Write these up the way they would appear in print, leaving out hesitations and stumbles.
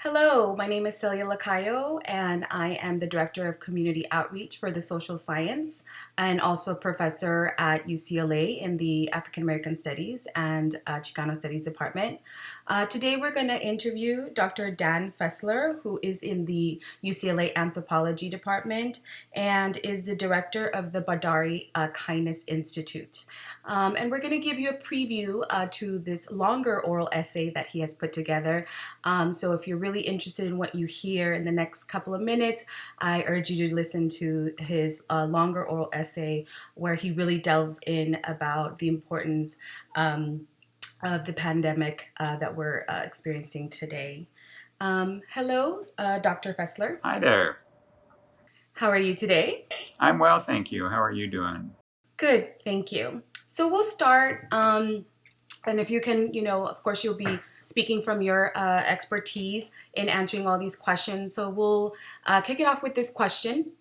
Hello, my name is Celia Lacayo, and I am the Director of Community Outreach for the Social Science and also a professor at UCLA in the African American Studies and Chicano Studies Department. Today we're going to interview Dr. Dan Fessler, who is in the UCLA Anthropology Department and is the Director of the Badari Kindness Institute. And we're going to give you a preview to this longer oral essay that he has put together. So if you're really interested in what you hear in the next couple of minutes, I urge you to listen to his longer oral essay where he really delves in about the importance of the pandemic that we're experiencing today. Hello, Dr. Fessler. Hi there. How are you today? I'm well, thank you. How are you doing? Good, thank you. So we'll start, and if you can, of course, you'll be speaking from your expertise in answering all these questions. So we'll kick it off with this question.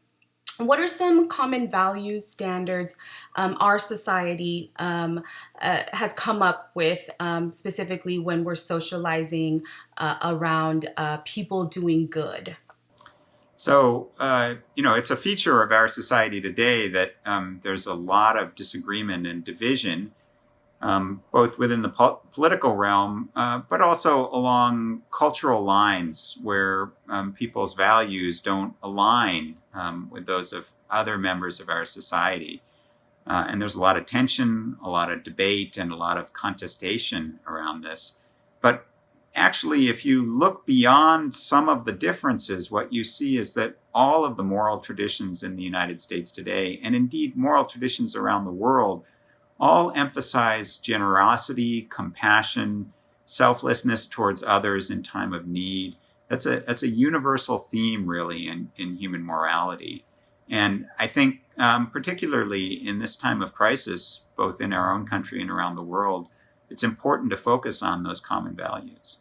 What are some common values, standards our society has come up with, specifically when we're socializing around people doing good? So, it's a feature of our society today that there's a lot of disagreement and division, both within the political realm, but also along cultural lines where people's values don't align with those of other members of our society. And there's a lot of tension, a lot of debate, and a lot of contestation around this. But actually, if you look beyond some of the differences, what you see is that all of the moral traditions in the United States today, and indeed moral traditions around the world, all emphasize generosity, compassion, selflessness towards others in time of need. That's a universal theme, really, in human morality. And I think, particularly in this time of crisis, both in our own country and around the world, it's important to focus on those common values.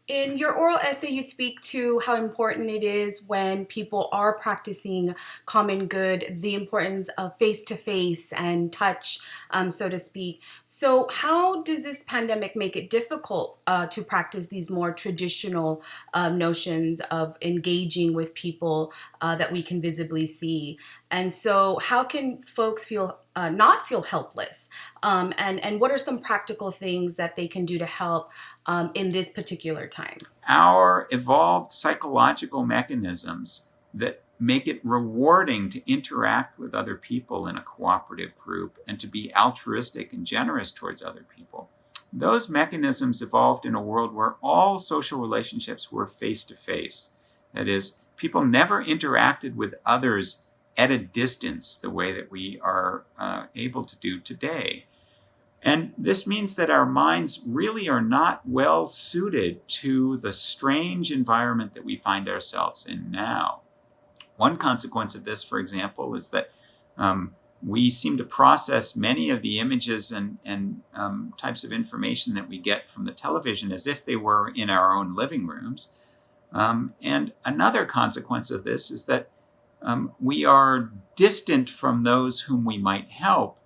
In your oral essay, you speak to how important it is when people are practicing common good, the importance of face-to-face and touch, so to speak. So how does this pandemic make it difficult to practice these more traditional notions of engaging with people that we can visibly see? And so how can folks not feel helpless? And what are some practical things that they can do to help in this particular time? Our evolved psychological mechanisms that make it rewarding to interact with other people in a cooperative group and to be altruistic and generous towards other people. Those mechanisms evolved in a world where all social relationships were face-to-face. That is, people never interacted with others at a distance the way that we are able to do today. And this means that our minds really are not well suited to the strange environment that we find ourselves in now. One consequence of this, for example, is that we seem to process many of the images and types of information that we get from the television as if they were in our own living rooms. And another consequence of this is that we are distant from those whom we might help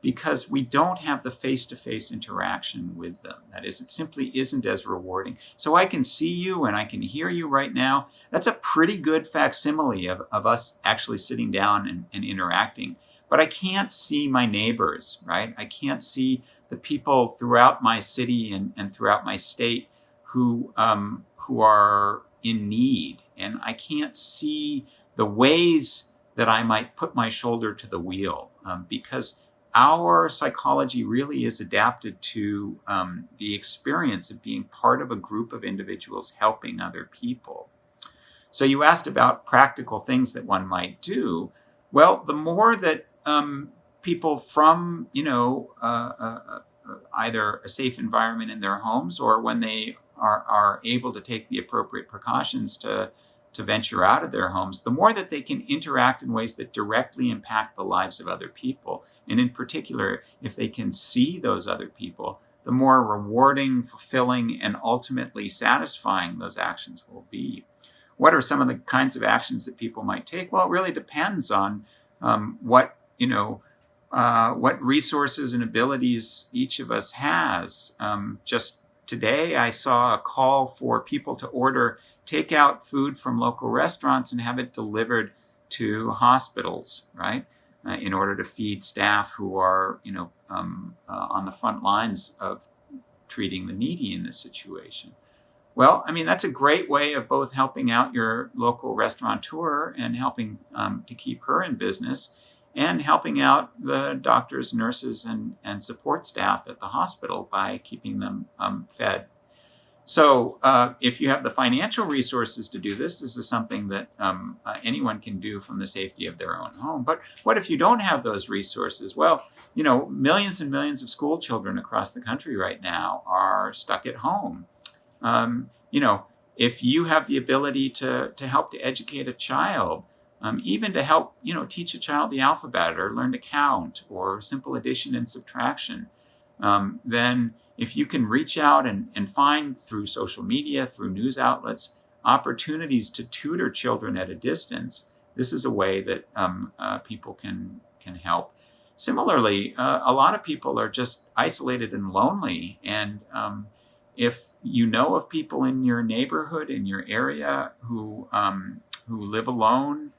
because we don't have the face-to-face interaction with them. That is, it simply isn't as rewarding. So I can see you and I can hear you right now. That's a pretty good facsimile of us actually sitting down and interacting. But I can't see my neighbors, right? I can't see the people throughout my city and throughout my state who are in need. And I can't see the ways that I might put my shoulder to the wheel because our psychology really is adapted to the experience of being part of a group of individuals helping other people. So you asked about practical things that one might do. Well, the more that people from, either a safe environment in their homes or when they are able to take the appropriate precautions to venture out of their homes, the more that they can interact in ways that directly impact the lives of other people. And in particular, if they can see those other people, the more rewarding, fulfilling, and ultimately satisfying those actions will be. What are some of the kinds of actions that people might take? Well, it really depends on what resources and abilities each of us has. Just today I saw a call for people to order takeout food from local restaurants and have it delivered to hospitals, right? In order to feed staff who are, on the front lines of treating the needy in this situation. Well, I mean, that's a great way of both helping out your local restaurateur and helping to keep her in business, and helping out the doctors, nurses, and support staff at the hospital by keeping them fed. So if you have the financial resources to do this, this is something that anyone can do from the safety of their own home. But what if you don't have those resources? Well, millions and millions of school children across the country right now are stuck at home. If you have the ability to help to educate a child, even to help, teach a child the alphabet or learn to count or simple addition and subtraction, then if you can reach out and find through social media, through news outlets, opportunities to tutor children at a distance, this is a way that people can help. Similarly, a lot of people are just isolated and lonely, and if you know of people in your neighborhood, in your area, who live alone,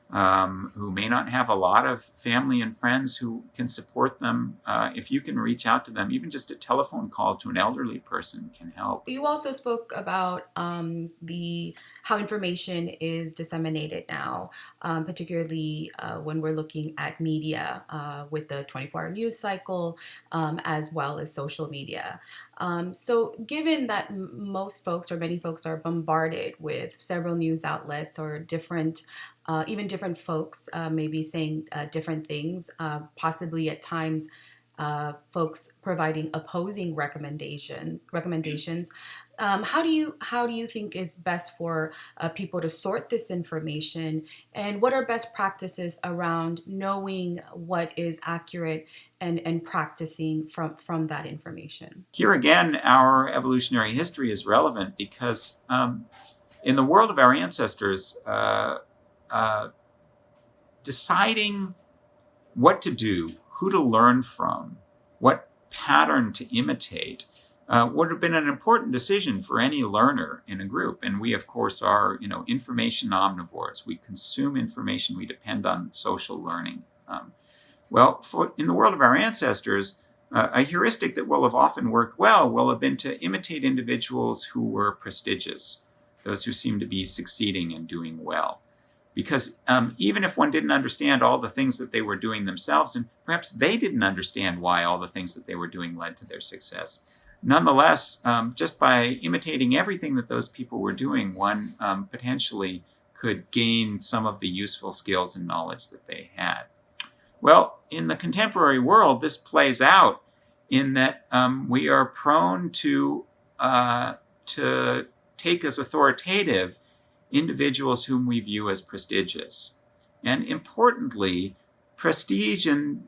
who may not have a lot of family and friends who can support them, if you can reach out to them, even just a telephone call to an elderly person can help. You also spoke about how information is disseminated now, particularly when we're looking at media with the 24-hour news cycle, as well as social media. So given that most folks or many folks are bombarded with several news outlets or even different folks maybe saying different things, possibly at times folks providing opposing recommendations. How do you think is best for people to sort this information, and what are best practices around knowing what is accurate and practicing from that information? Here again, our evolutionary history is relevant because in the world of our ancestors, deciding what to do, who to learn from, what pattern to imitate, would have been an important decision for any learner in a group. And we, of course, are information omnivores. We consume information. We depend on social learning. In the world of our ancestors, a heuristic that will have often worked well will have been to imitate individuals who were prestigious, those who seem to be succeeding and doing well. Because even if one didn't understand all the things that they were doing themselves, and perhaps they didn't understand why all the things that they were doing led to their success, nonetheless, just by imitating everything that those people were doing, one potentially could gain some of the useful skills and knowledge that they had. Well, in the contemporary world, this plays out in that we are prone to take as authoritative individuals whom we view as prestigious. And importantly, prestige in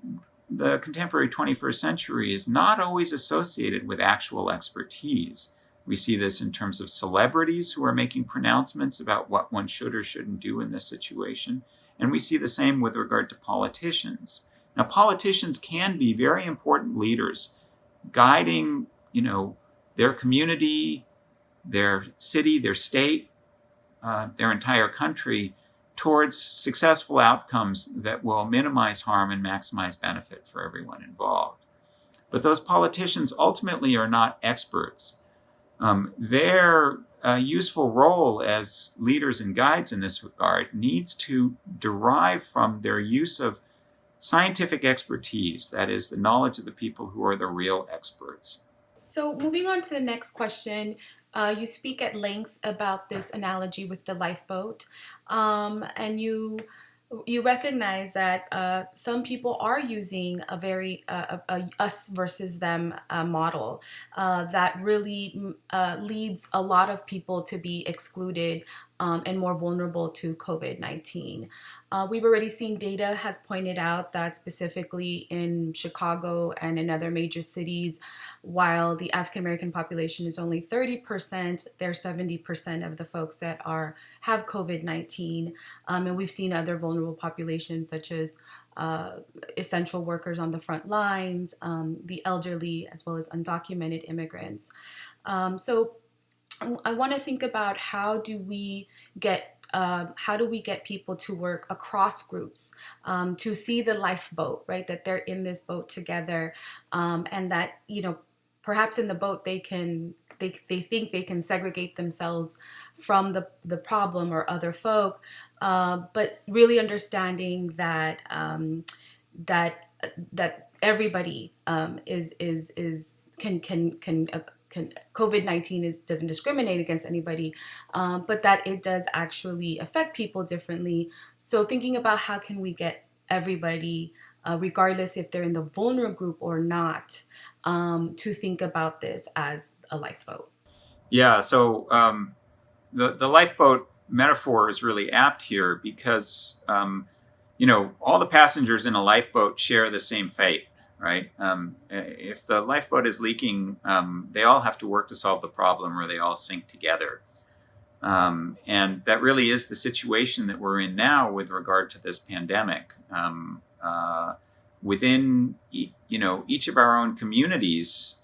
the contemporary 21st century is not always associated with actual expertise. We see this in terms of celebrities who are making pronouncements about what one should or shouldn't do in this situation. And we see the same with regard to politicians. Now, politicians can be very important leaders, guiding, their community, their city, their state, their entire country towards successful outcomes that will minimize harm and maximize benefit for everyone involved. But those politicians ultimately are not experts. Their useful role as leaders and guides in this regard needs to derive from their use of scientific expertise, that is, the knowledge of the people who are the real experts. So moving on to the next question, you speak at length about this analogy with the lifeboat, and you recognize that some people are using a very us versus them model that really leads a lot of people to be excluded and more vulnerable to COVID-19. We've already seen data has pointed out that specifically in Chicago and in other major cities, while the African American population is only 30%, they're 70% of the folks that have COVID-19. And we've seen other vulnerable populations such as essential workers on the front lines, the elderly, as well as undocumented immigrants. So I want to think about how do we get people to work across groups, to see the lifeboat, right? That they're in this boat together, and that perhaps in the boat they think they can segregate themselves from the problem or other folk, but really understanding that that that everybody is can COVID-19 doesn't discriminate against anybody, but that it does actually affect people differently. So thinking about how can we get everybody, regardless if they're in the vulnerable group or not, to think about this as a lifeboat. Yeah, so the lifeboat metaphor is really apt here because all the passengers in a lifeboat share the same fate, right? If the lifeboat is leaking, they all have to work to solve the problem, or they all sink together. And that really is the situation that we're in now with regard to this pandemic. Within each of our own communities,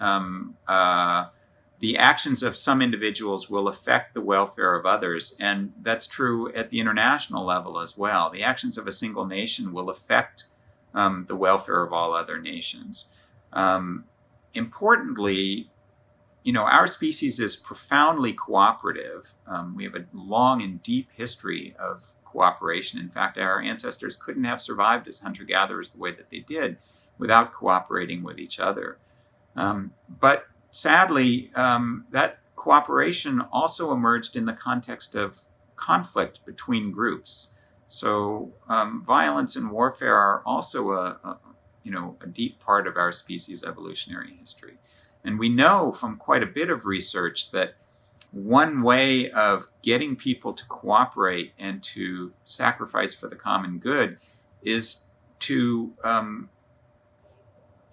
the actions of some individuals will affect the welfare of others. And that's true at the international level as well. The actions of a single nation will affect the welfare of all other nations. Importantly, our species is profoundly cooperative. We have a long and deep history of cooperation. In fact, our ancestors couldn't have survived as hunter-gatherers the way that they did without cooperating with each other. But sadly, that cooperation also emerged in the context of conflict between groups. So violence and warfare are also a deep part of our species' evolutionary history. And we know from quite a bit of research that one way of getting people to cooperate and to sacrifice for the common good is to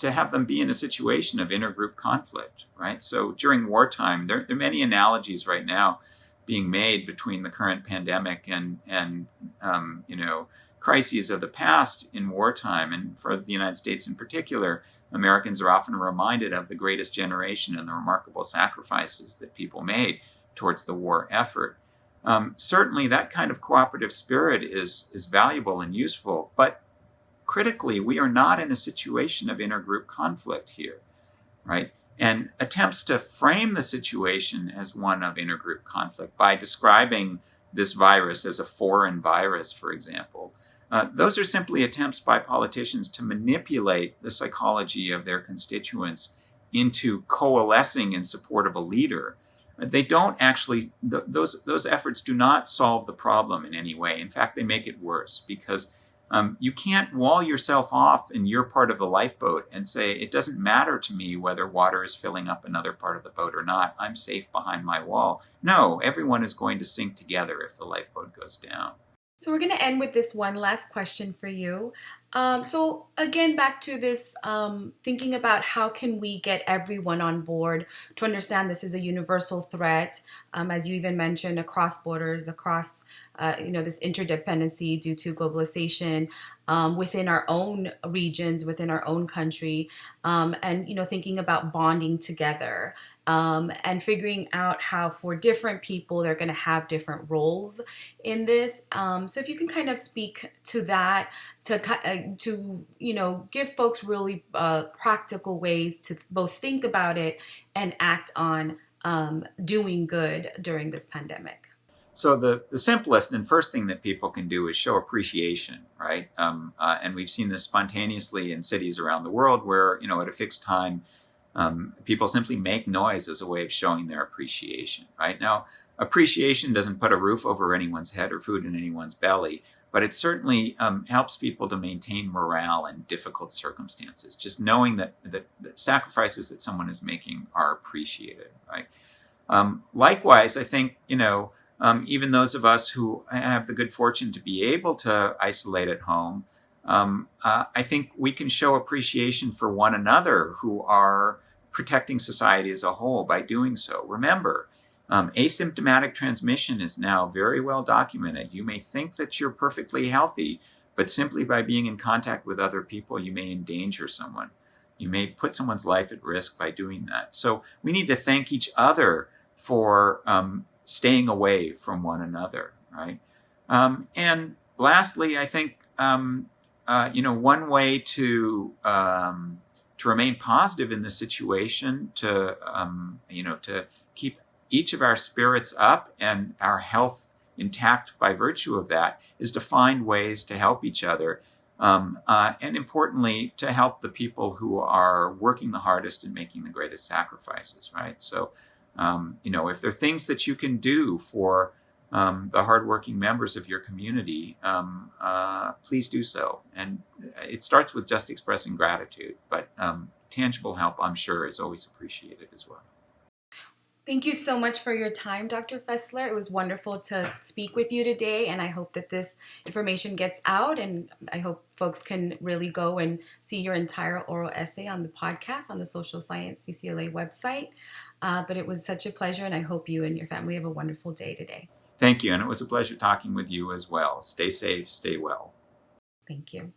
have them be in a situation of intergroup conflict, right? So during wartime, there are many analogies right now being made between the current pandemic and crises of the past in wartime. And for the United States in particular, Americans are often reminded of the greatest generation and the remarkable sacrifices that people made towards the war effort. Certainly, that kind of cooperative spirit is valuable and useful, but critically, we are not in a situation of intergroup conflict here, right? And attempts to frame the situation as one of intergroup conflict by describing this virus as a foreign virus, for example, those are simply attempts by politicians to manipulate the psychology of their constituents into coalescing in support of a leader. They don't actually, those efforts do not solve the problem in any way. In fact, they make it worse because you can't wall yourself off in your part of the lifeboat and say, it doesn't matter to me whether water is filling up another part of the boat or not. I'm safe behind my wall. No, everyone is going to sink together if the lifeboat goes down. So we're going to end with this one last question for you. So again, back to this thinking about how can we get everyone on board to understand this is a universal threat, as you even mentioned, across borders, across this interdependency due to globalization within our own regions, within our own country, and thinking about bonding together. And figuring out how for different people they're going to have different roles in this. So if you can kind of speak to that, to give folks really practical ways to both think about it and act on doing good during this pandemic. So the simplest and first thing that people can do is show appreciation, right? And we've seen this spontaneously in cities around the world where, at a fixed time, people simply make noise as a way of showing their appreciation, right? Now, appreciation doesn't put a roof over anyone's head or food in anyone's belly, but it certainly helps people to maintain morale in difficult circumstances. Just knowing that the sacrifices that someone is making are appreciated, right? Likewise, I think, even those of us who have the good fortune to be able to isolate at home, I think we can show appreciation for one another who are protecting society as a whole by doing so. Remember, asymptomatic transmission is now very well documented. You may think that you're perfectly healthy, but simply by being in contact with other people, you may endanger someone. You may put someone's life at risk by doing that. So we need to thank each other for staying away from one another, right? And lastly, I think one way to remain positive in this situation, to keep each of our spirits up and our health intact by virtue of that, is to find ways to help each other. And importantly, to help the people who are working the hardest and making the greatest sacrifices, right? So, if there are things that you can do for the hardworking members of your community, please do so. And it starts with just expressing gratitude, but tangible help, I'm sure, is always appreciated as well. Thank you so much for your time, Dr. Fessler. It was wonderful to speak with you today, and I hope that this information gets out, and I hope folks can really go and see your entire oral essay on the podcast on the Social Science UCLA website. But it was such a pleasure, and I hope you and your family have a wonderful day today. Thank you, and it was a pleasure talking with you as well. Stay safe, stay well. Thank you.